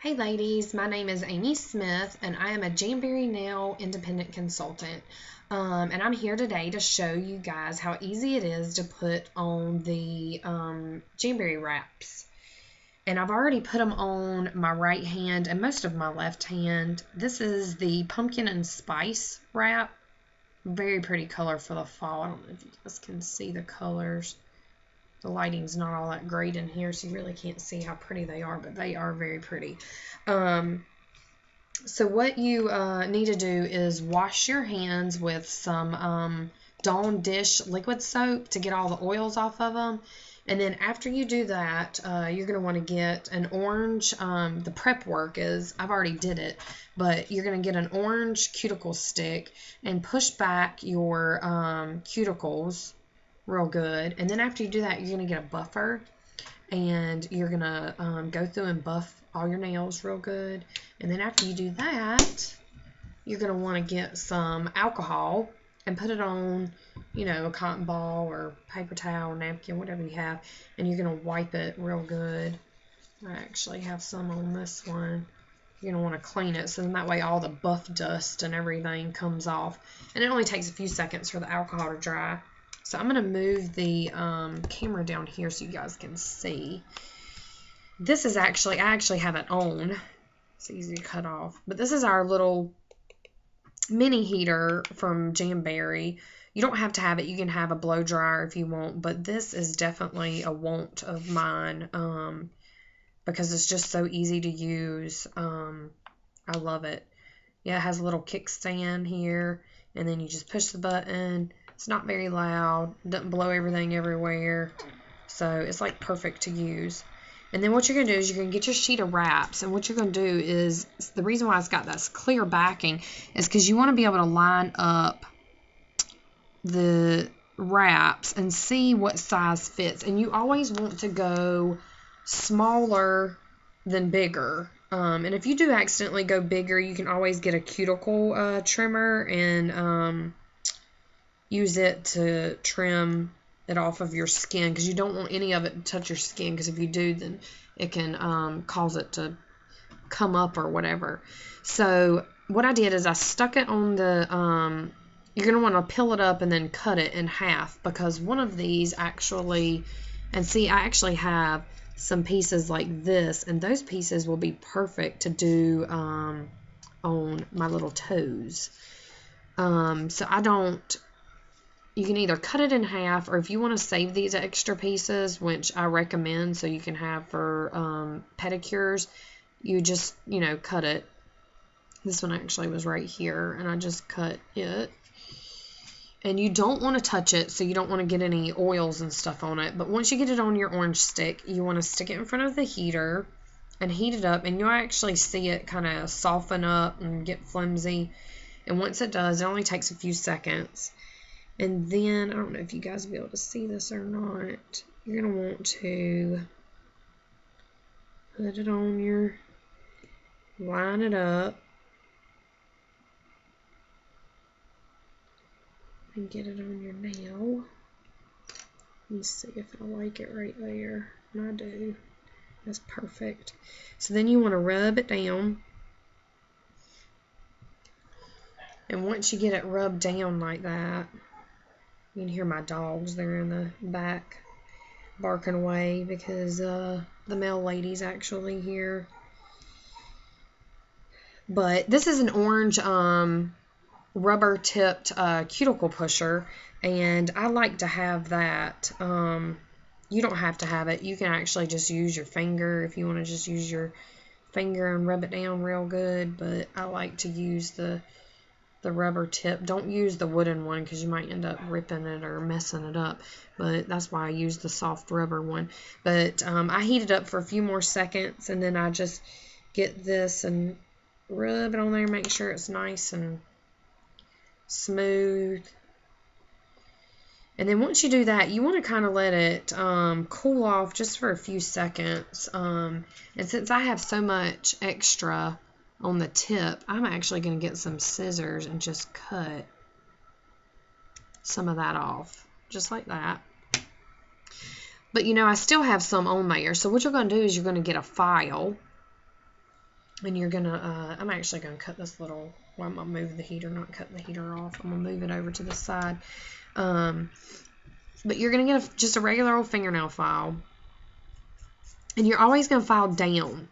Hey ladies, my name is Amy Smith and I am a Jamberry nail independent consultant. And I'm here today to show you guys how easy it is to put on the Jamberry wraps. And I've already put them on my right hand and most of my left hand. This is the pumpkin and spice wrap. Very pretty color for the fall. I don't know if you guys can see the colors. The lighting's not all that great in here, so you really can't see how pretty they are, but they are very pretty. So what you need to do is wash your hands with some Dawn dish liquid soap to get all the oils off of them. And then after you do that, you're going to want to get an orange, the prep work is, I've already did it, but you're going to get an orange cuticle stick and push back your cuticles real good. And then after you do that, you're going to get a buffer and you're going to go through and buff all your nails real good. And then after you do that, you're going to want to get some alcohol and put it on, you know, a cotton ball or paper towel, napkin, whatever you have, and you're going to wipe it real good. I actually have some on this one. You're going to want to clean it so then that way all the buff dust and everything comes off. And it only takes a few seconds for the alcohol to dry. So I'm going to move the camera down here so you guys can see. This is actually, I actually have it on. It's easy to cut off. But this is our little mini heater from Jamberry. You don't have to have it. You can have a blow dryer if you want. But this is definitely a want of mine because it's just so easy to use. I love it. Yeah, it has a little kickstand here. And then you just push the button. It's not very loud, doesn't blow everything everywhere, so it's like perfect to use. And then what you're going to do is you're going to get your sheet of wraps, and what you're going to do is, the reason why it's got this clear backing is because you want to be able to line up the wraps and see what size fits, and you always want to go smaller than bigger. And if you do accidentally go bigger, you can always get a cuticle trimmer and use it to trim it off of your skin because you don't want any of it to touch your skin because if you do, then it can cause it to come up or whatever. So what I did is I stuck it on the, you're going to want to peel it up and then cut it in half because one of these actually, and see I actually have some pieces like this and those pieces will be perfect to do on my little toes. So I don't, you can either cut it in half, or if you want to save these extra pieces, which I recommend so you can have for pedicures, you just, you know, cut it. This one actually was right here, and I just cut it. And you don't want to touch it, so you don't want to get any oils and stuff on it. But once you get it on your orange stick, you want to stick it in front of the heater and heat it up, and you'll actually see it kind of soften up and get flimsy. And once it does, it only takes a few seconds. And then, I don't know if you guys will be able to see this or not, you're going to want to put it on your, line it up, and get it on your nail. Let me see if I like it right there. And I do. That's perfect. So then you want to rub it down. And once you get it rubbed down like that, you can hear my dogs. They're in the back barking away because the male lady's actually here. But this is an orange rubber tipped cuticle pusher, and I like to have that. You don't have to have it. You can actually just use your finger if you want to just use your finger and rub it down real good, but I like to use the rubber tip. Don't use the wooden one because you might end up ripping it or messing it up, but that's why I use the soft rubber one. But I heat it up for a few more seconds, and then I just get this and rub it on there, make sure it's nice and smooth. And then once you do that, you want to kind of let it cool off just for a few seconds. And since I have so much extra on the tip, I'm actually going to get some scissors and just cut some of that off, just like that. But you know, I still have some on there. So what you're going to do is you're going to get a file And you're gonna, I'm actually gonna cut this little, well, I'm gonna move the heater, not cut the heater off. I'm gonna move it over to the side. But you're gonna get just a regular old fingernail file. And you're always gonna file down.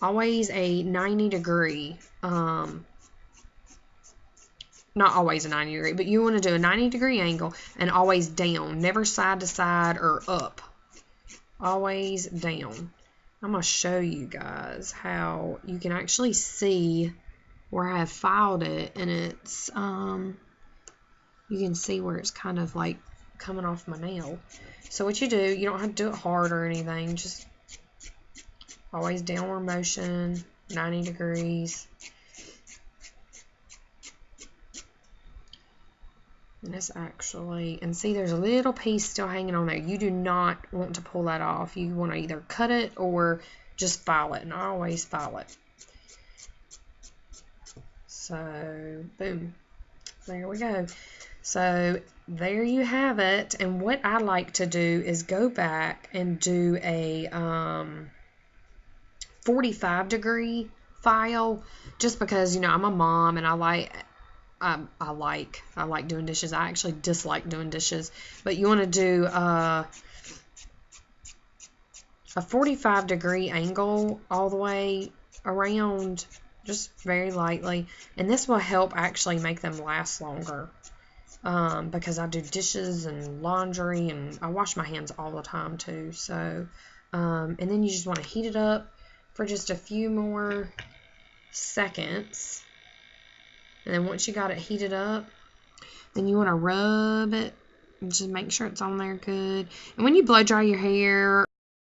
Always a 90-degree, not always a 90-degree, but you want to do a 90-degree angle and always down, never side to side or up. Always down. I'm going to show you guys how you can actually see where I have filed it, and it's, you can see where it's kind of like coming off my nail. So what you do, you don't have to do it hard or anything, just always downward motion, 90 degrees. And it's actually, and see there's a little piece still hanging on there. You do not want to pull that off. You want to either cut it or just file it, and I always file it. So, boom. There we go. So, there you have it. And what I like to do is go back and do a 45-degree file, just because, you know, I'm a mom and I like doing dishes. I actually dislike doing dishes, but you want to do a 45-degree angle all the way around, just very lightly, and this will help actually make them last longer, because I do dishes and laundry, and I wash my hands all the time too. So and then you just want to heat it up for just a few more seconds. And then once you got it heated up, then you want to rub it and just make sure it's on there good. And when you blow dry your hair,